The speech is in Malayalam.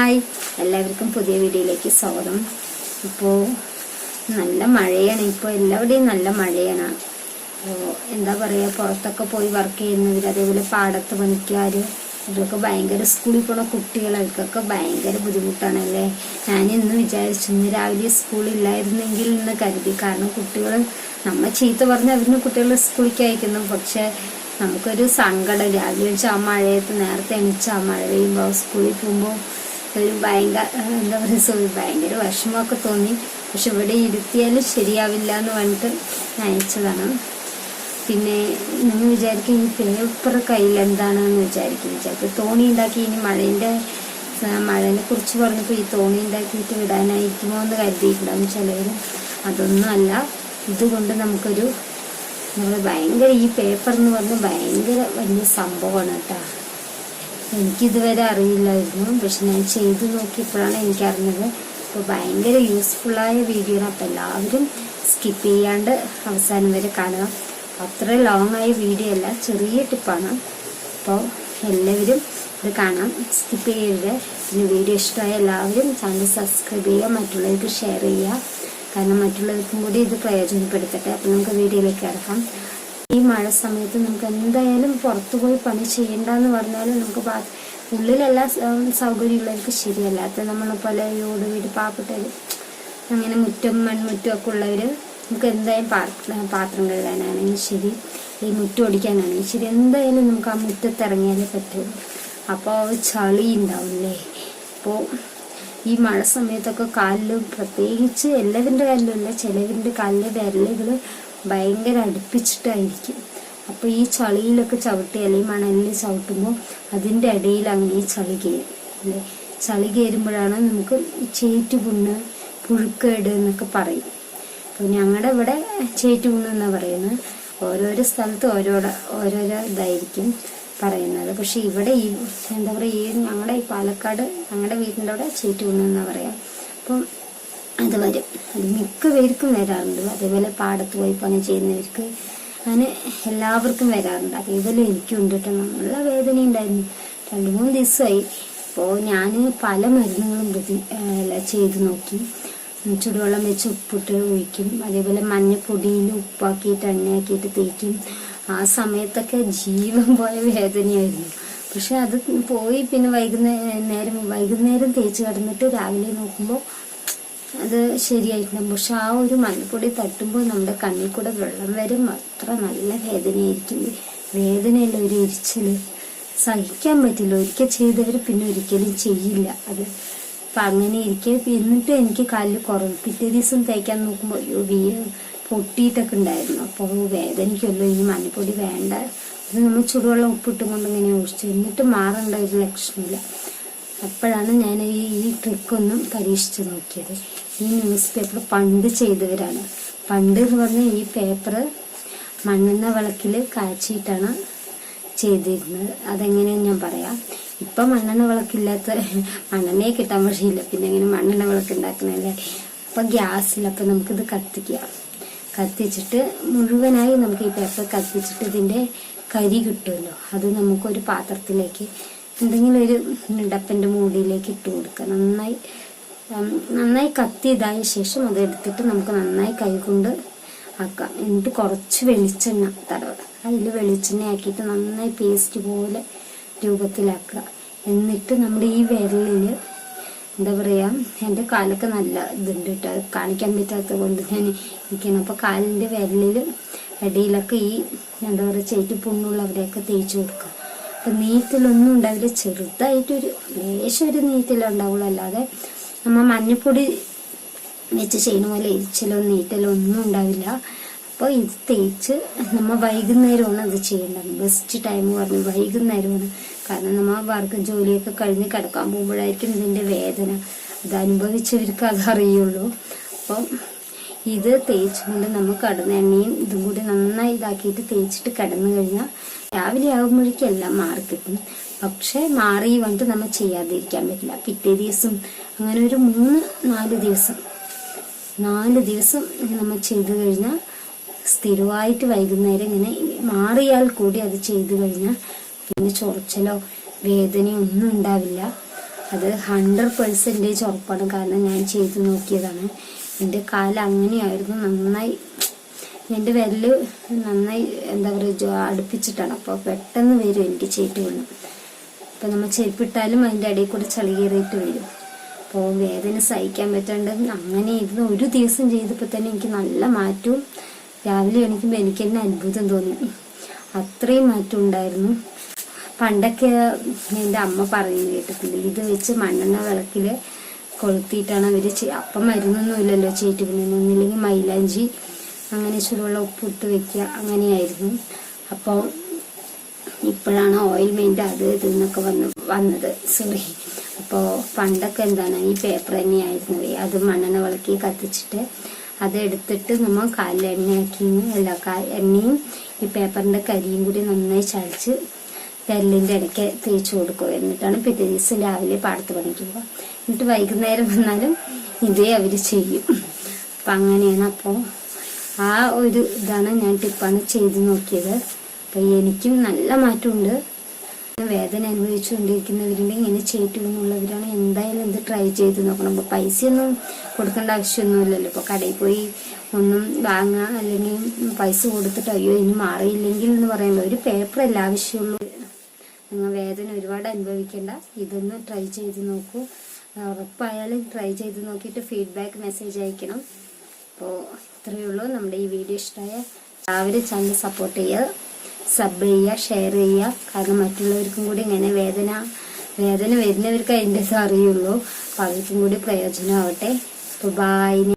ഹായ്, എല്ലാവർക്കും പുതിയ വീഡിയോയിലേക്ക് സ്വാഗതം. ഇപ്പോൾ നല്ല മഴയാണ്. ഇപ്പോൾ എല്ലാവരുടെയും നല്ല മഴയാണ്. എന്താ പറയുക, പുറത്തൊക്കെ പോയി വർക്ക് ചെയ്യുന്നവർ, അതേപോലെ പാടത്ത് പണിക്കാർ, ഇതൊക്കെ ഭയങ്കര സ്കൂളിൽ പോണ കുട്ടികൾക്കൊക്കെ ഭയങ്കര ബുദ്ധിമുട്ടാണല്ലേ. ഞാൻ ഇന്ന് വിചാരിച്ചു ഇന്ന് രാവിലെ സ്കൂളില്ലായിരുന്നെങ്കിൽ എന്ന് കരുതി. കാരണം കുട്ടികൾ നമ്മൾ ചീത്ത പറഞ്ഞ് അവരിന് കുട്ടികൾ സ്കൂളിലേക്ക് അയക്കുന്നു. പക്ഷെ നമുക്കൊരു സങ്കടം, രാവിലെ വെച്ചാൽ ആ മഴയത്ത് നേരത്തെ എണീച്ച് ആ മഴ പെയ്യുമ്പോൾ സ്കൂളിൽ പോകുമ്പോൾ ഒരു എന്താ പറയുക, ഭയങ്കര വിഷമമൊക്കെ തോന്നി. പക്ഷെ ഇവിടെ ഇരുത്തിയാലും ശരിയാവില്ല എന്ന് പറഞ്ഞിട്ട് അയച്ചതാണ്. പിന്നെ നിങ്ങൾ വിചാരിക്കും ഈ പേപ്പർ കയ്യിൽ എന്താണെന്ന് വിചാരിക്കും. തോണി ഉണ്ടാക്കി ഇനി മഴേനെ കുറിച്ച് പറഞ്ഞപ്പോൾ ഈ തോണി ഉണ്ടാക്കിയിട്ട് വിടാനായിരിക്കുമോ എന്ന് കരുതിയിട്ടുണ്ടാകും ചിലവർ. അതൊന്നും അല്ല. ഇതുകൊണ്ട് നമുക്കൊരു ഭയങ്കര ഈ പേപ്പർ എന്ന് പറഞ്ഞാൽ ഭയങ്കര വലിയ സംഭവമാണ് കേട്ടോ. എനിക്കിതുവരെ അറിയില്ലായിരുന്നു, പക്ഷെ ഞാൻ ചെയ്തു നോക്കിയപ്പോഴാണ് എനിക്കറിഞ്ഞത്. അപ്പോൾ ഭയങ്കര യൂസ്ഫുള്ളായ വീഡിയോ ആണ്. അപ്പോൾ എല്ലാവരും സ്കിപ്പ് ചെയ്യാണ്ട് അവസാനം വരെ കാണുക. അത്ര ലോങ് ആയ വീഡിയോ അല്ല, ചെറിയ ടിപ്പാണ്. അപ്പോൾ എല്ലാവരും ഇത് കാണാം, സ്കിപ്പ് ചെയ്യരുത്. പിന്നെ വീഡിയോ ഇഷ്ടമായ എല്ലാവരും ചാനൽ സബ്സ്ക്രൈബ് ചെയ്യുക, മറ്റുള്ളവർക്ക് ഷെയർ ചെയ്യുക. കാരണം മറ്റുള്ളവർക്കും കൂടി ഇത് പ്രയോജനപ്പെടുത്തട്ടെ. അപ്പം നമുക്ക് വീഡിയോയിലേക്ക് കിടക്കാം. ഈ മഴ സമയത്ത് നമുക്ക് എന്തായാലും പുറത്തു പോയി പണി ചെയ്യണ്ടെന്ന് പറഞ്ഞാലും നമുക്ക് ഉള്ളിലെല്ലാ സൗകര്യമുള്ളവർക്ക് ശരിയല്ലാത്ത നമ്മളെ പോലെ ഓട് വീട് പാവപ്പെട്ടവർ, അങ്ങനെ മൺമുറ്റം ഒക്കെ ഉള്ളവർ, നമുക്ക് എന്തായാലും പാത്രം കഴുകാനാണെങ്കിൽ ശരി, ഈ മുറ്റം ഓടിക്കാനാണെങ്കിൽ ശരി, എന്തായാലും നമുക്ക് ആ മുറ്റത്ത് ഇറങ്ങിയാലേ പറ്റുള്ളൂ. അപ്പോൾ ചളി ഉണ്ടാവില്ലേ. അപ്പോൾ ഈ മഴ സമയത്തൊക്കെ കാലിൽ, പ്രത്യേകിച്ച് എല്ലാവരുടെ കാലിലുമില്ല, ചിലവരുടെ കാലിലെ വിരലുകൾ ഭയങ്കര അടുപ്പിച്ചിട്ടായിരിക്കും. അപ്പോൾ ഈ ചളിയിലൊക്കെ ചവിട്ടി അല്ലെങ്കിൽ മണലിൽ ചവിട്ടുമ്പോൾ അതിൻ്റെ ഇടയിൽ അങ്ങനെ ഈ ചളി കയറും അല്ലേ. ചളി കയറുമ്പോഴാണ് നമുക്ക് ചേറ്റുപുണ്ണ്, പുഴുക്കേട് എന്നൊക്കെ പറയും. അപ്പോൾ ഞങ്ങളുടെ ഇവിടെ ചേറ്റുപുണ്ണ് എന്നാണ് പറയുന്നത്. ഓരോരോ സ്ഥലത്ത് ഓരോരോ ഇതായിരിക്കും പറയുന്നത്. പക്ഷെ ഇവിടെ ഈ എന്താ പറയുക, ഞങ്ങളുടെ ഈ പാലക്കാട് ഞങ്ങളുടെ വീടിൻ്റെ അവിടെ ചേറ്റുപുണ്ണ് എന്നാണ് പറയാം. അപ്പം അത് വരും. അത് മിക്ക പേർക്കും വരാറുണ്ട്. അതേപോലെ പാടത്ത് പോയി പണി ചെയ്യുന്നവർക്ക്, അങ്ങനെ എല്ലാവർക്കും വരാറുണ്ട്. അതേപോലെ എനിക്കും ഉണ്ട് കേട്ടോ. നല്ല വേദന ഉണ്ടായിരുന്നു, 2-3 ദിവസമായി. അപ്പോൾ ഞാൻ പല മരുന്നുകളും ചെയ്ത് നോക്കി. ചുടുവെള്ളം വെച്ച് ഉപ്പിട്ട് ഒഴിക്കും, അതേപോലെ മഞ്ഞപ്പൊടിയിൽ ഉപ്പാക്കിയിട്ട് എണ്ണയാക്കിയിട്ട് തേക്കും. ആ സമയത്തൊക്കെ ജീവൻ പോയ വേദനയായിരുന്നു. പക്ഷെ അത് പോയി പിന്നെ വൈകുന്നേരം തേച്ച് കിടന്നിട്ട് രാവിലെ നോക്കുമ്പോൾ അത് ശരിയായിട്ടുണ്ടാകും. പക്ഷെ ആ ഒരു മഞ്ഞപ്പൊടി തട്ടുമ്പോൾ നമ്മുടെ കണ്ണിൽ കൂടെ വെള്ളം വരും. അത്ര നല്ല വേദനയായിരിക്കും. വേദനയല്ല, ഒരു എരിച്ചിൽ സഹിക്കാൻ പറ്റില്ല. ഒരിക്കൽ ചെയ്തവർ പിന്നെ ഒരിക്കലും ചെയ്യില്ല അത്. അപ്പം അങ്ങനെ ഇരിക്കെ എന്നിട്ട് എനിക്ക് കാലിൽ കുറവ്. പിറ്റേ ദിവസം തേക്കാൻ നോക്കുമ്പോൾ പൊട്ടിയിട്ടൊക്കെ ഉണ്ടായിരുന്നു. അപ്പോൾ വേദനയ്ക്കുള്ളൂ, ഇനി മഞ്ഞപ്പൊടി വേണ്ട, ഇത് നമ്മൾ ചുടുവെള്ളം ഉപ്പിട്ടും കൊണ്ട് ഇങ്ങനെ ഒഴിച്ചു, എന്നിട്ട് മാറേണ്ട ഒരു ലക്ഷണമില്ല. അപ്പോഴാണ് ഞാൻ ഈ ട്രിക്കൊന്നും പരീക്ഷിച്ച് നോക്കിയത്. ഈ ന്യൂസ് പേപ്പർ പണ്ട് ചെയ്തവരാണ്. പണ്ട് എന്ന് പറഞ്ഞാൽ ഈ പേപ്പർ മണ്ണെണ്ണ വിളക്കിൽ കാച്ചിയിട്ടാണ് ചെയ്തിരുന്നത്. അതെങ്ങനെയെന്ന് ഞാൻ പറയാം. ഇപ്പം മണ്ണെണ്ണ വിളക്കില്ലാത്ത, മണ്ണെണ്ണയെ കിട്ടാൻ വഴിയില്ല, പിന്നെ എങ്ങനെ മണ്ണെണ്ണ വിളക്ക് ഉണ്ടാക്കണല്ലേ. അപ്പം ഗ്യാസിൽ, അപ്പം നമുക്കിത് കത്തിച്ചിട്ട് മുഴുവനായി നമുക്ക് ഈ പേപ്പർ കത്തിച്ചിട്ട് ഇതിൻ്റെ കരി കിട്ടുമല്ലോ, അത് നമുക്കൊരു പാത്രത്തിലേക്ക് എന്തെങ്കിലും ഒരു ഡപ്പൻ്റെ മൂടിയിലേക്ക് ഇട്ട് കൊടുക്കുക. നന്നായി കത്തി ഇതായ ശേഷം അത് എടുത്തിട്ട് നമുക്ക് നന്നായി കൈകൊണ്ട് ആക്കാം. എന്നിട്ട് കുറച്ച് വെളിച്ചെണ്ണ തടവുക. അതിൽ വെളിച്ചെണ്ണ ആക്കിയിട്ട് നന്നായി പേസ്റ്റ് പോലെ രൂപത്തിലാക്കുക. എന്നിട്ട് നമ്മുടെ ഈ വിരലിൽ എന്താ പറയുക, എൻ്റെ കാലൊക്കെ നല്ല ഇതുണ്ട് കേട്ടോ, അത് കാണിക്കാൻ പറ്റാത്തത് കൊണ്ട് ഞാൻ ഇരിക്കണം. അപ്പോൾ കാലിൻ്റെ വിരലിൽ ഇടയിലൊക്കെ ഈ എന്താ പറയുക ചേറ്റിപ്പുണ്ണുള്ളവരെയൊക്കെ തേച്ച് കൊടുക്കുക. അപ്പം നീറ്റലൊന്നും ഉണ്ടാവില്ല, ചെറുതായിട്ടൊരു ലേശം ഒരു നീറ്റലുണ്ടാവുള്ളൂ. അല്ലാതെ നമ്മൾ മഞ്ഞപ്പൊടി വെച്ച് ചെയ്യുന്ന പോലെ എരിച്ചിലോ നീറ്റലോ ഒന്നും ഉണ്ടാവില്ല. അപ്പോൾ ഇത് തേച്ച് നമ്മൾ വൈകുന്നേരമാണ് അത് ചെയ്യേണ്ടത്. ബെസ്റ്റ് ടൈം പറഞ്ഞ് വൈകുന്നേരമാണ്. കാരണം നമ്മൾ ജോലിയൊക്കെ കഴിഞ്ഞ് കിടക്കാൻ പോകുമ്പോഴായിരിക്കും ഇതിൻ്റെ വേദന. അത് അനുഭവിച്ചവർക്ക് അതറിയുള്ളൂ. അപ്പം ഇത് തേച്ചുകൊണ്ട് നമ്മൾ കിടന്ന എണ്ണയും ഇതും കൂടി നന്നായി ഇതാക്കിയിട്ട് തേച്ചിട്ട് കിടന്നു കഴിഞ്ഞാൽ രാവിലെ ആകുമ്പോഴേക്കും എല്ലാം മാറി കിട്ടും. പക്ഷെ മാറി വന്നിട്ട് നമ്മൾ ചെയ്യാതിരിക്കാൻ പറ്റില്ല. പിറ്റേ ദിവസം അങ്ങനെ ഒരു 3-4 ദിവസം നമ്മൾ ചെയ്തു കഴിഞ്ഞാൽ സ്ഥിരമായിട്ട് വൈകുന്നേരം ഇങ്ങനെ മാറിയാൽ കൂടി അത് ചെയ്തു കഴിഞ്ഞാൽ പിന്നെ ചൊറിച്ചലോ വേദനയോ ഒന്നും ഉണ്ടാവില്ല. അത് 100% ഉറപ്പാണ്. കാരണം ഞാൻ ചെയ്ത് നോക്കിയതാണ്. എൻ്റെ കാല് അങ്ങനെയായിരുന്നു. നന്നായി എൻ്റെ വിരല് നന്നായി എന്താ പറയുക അടുപ്പിച്ചിട്ടാണ്. അപ്പോൾ പെട്ടെന്ന് വരും എനിക്ക് ചേറ്റ് വീണ്. അപ്പോൾ നമ്മൾ ചെരുപ്പിട്ടാലും അതിൻ്റെ ഇടയിൽ കൂടെ ചളി കയറിയിട്ട് വരും. അപ്പോൾ വേദന സഹിക്കാൻ പറ്റാണ്ട് അങ്ങനെ ഇരുന്ന് ഒരു ദിവസം ചെയ്തപ്പോൾ തന്നെ എനിക്ക് നല്ല മാറ്റവും രാവിലെ എണീക്കുമ്പോൾ എനിക്ക് തന്നെ അത്ഭുതം തോന്നി. അത്രയും മാറ്റം ഉണ്ടായിരുന്നു. പണ്ടൊക്കെ എൻ്റെ അമ്മ പറയുന്നത് കേട്ടിട്ടുണ്ട്, ഇത് വെച്ച് മണ്ണെണ്ണ വിളക്കിൽ കൊളുത്തിയിട്ടാണ് അവർ അപ്പം മരുന്നൊന്നും ഇല്ലല്ലോ ചേറ്റ് പിന്നൊന്നില്ലെങ്കിൽ മൈലാഞ്ചി അങ്ങനെ ചുടുവെള്ളം ഉപ്പിട്ട് വെക്കുക അങ്ങനെയായിരുന്നു. അപ്പോൾ ഇപ്പോഴാണ് ഓയിൽമെൻറ്റ് അത് ഇതെന്നൊക്കെ വന്നത് സോറി. അപ്പോൾ പണ്ടൊക്കെ എന്താണ് ഈ പേപ്പർ തന്നെയായിരുന്നു. അത് മണ്ണെണ്ണ വിളക്കി കത്തിച്ചിട്ട് അതെടുത്തിട്ട് നമ്മൾ കാലിൽ എണ്ണയാക്കി എണ്ണയും ഈ പേപ്പറിൻ്റെ കരിയും കൂടി നന്നായി ചതച്ച് വിരലിൻ്റെ ഇടയ്ക്ക് തേച്ച് കൊടുക്കുക. എന്നിട്ടാണ് പിറ്റേ ദിവസം രാവിലെ പാടത്ത് പണിക്ക് പോവുക. എന്നിട്ട് വൈകുന്നേരം വന്നാലും ഇതേ അവർ ചെയ്യും. അപ്പം അങ്ങനെയാണ്. അപ്പോൾ ആ ഒരു ഇതാണ് ഞാൻ ടിപ്പാണ് ചെയ്ത് നോക്കിയത്. അപ്പം എനിക്കും നല്ല മാറ്റമുണ്ട്. വേദന അനുഭവിച്ചുകൊണ്ടിരിക്കുന്നവരുണ്ട്, ഇങ്ങനെ ചെയ്തിട്ടുള്ളവരാണ് എന്തായാലും ഇത് ട്രൈ ചെയ്ത് നോക്കണം. അപ്പോൾ പൈസയൊന്നും കൊടുക്കേണ്ട ആവശ്യമൊന്നുമില്ലല്ലോ. ഇപ്പോൾ കടയിൽ പോയി ഒന്നും വാങ്ങുക അല്ലെങ്കിൽ പൈസ കൊടുത്തിട്ട് അയ്യോ ഇനി മാറിയില്ലെങ്കിൽ എന്ന് പറയുമ്പോൾ ഒരു പേപ്പറല്ല ആവശ്യമുള്ളൂ. നിങ്ങൾ വേദന ഒരുപാട് അനുഭവിക്കേണ്ട. ഇതൊന്ന് ട്രൈ ചെയ്ത് നോക്കൂ. ഉറപ്പായാലും ട്രൈ ചെയ്ത് നോക്കിയിട്ട് ഫീഡ്ബാക്ക് മെസ്സേജ് അയക്കണം. അപ്പോൾ ഇത്രയേ ഉള്ളൂ. നമ്മുടെ ഈ വീഡിയോ ഇഷ്ടമായ എല്ലാവരും ചാനൽ സപ്പോർട്ട് ചെയ്യുക, സബ് ചെയ്യുക, ഷെയർ ചെയ്യുക. കാരണം മറ്റുള്ളവർക്കും കൂടി ഇങ്ങനെ വേദന വരുന്നവർക്ക് അതിൻ്റെ അറിയുള്ളൂ. അപ്പോൾ അവർക്കും കൂടി പ്രയോജനമാവട്ടെ. അപ്പോൾ ബൈ.